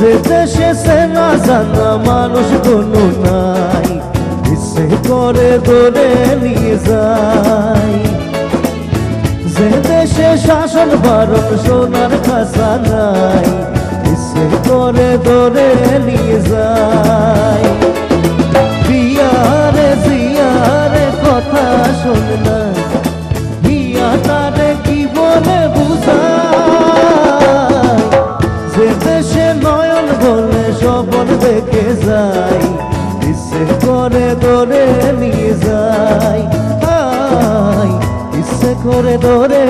যে দেশে চেনা জানা মানুষ কোনো নাই, ইচ্ছে করে ধরে নিয়ে যায়। যে দেশে শাসন বারণ সোনার খাসা নাই, ইচ্ছে করে ধরে নিয়ে যায়। বিয়ারে জিয়ারে কথা শোন না, হিয়া তারে কি বলে বুঝায়। যে দেশে নয়ন বলে স্বপন দেখে যায়, ইচ্ছে করে ধরে নিয়ে যায়। ইচ্ছে করে ধরে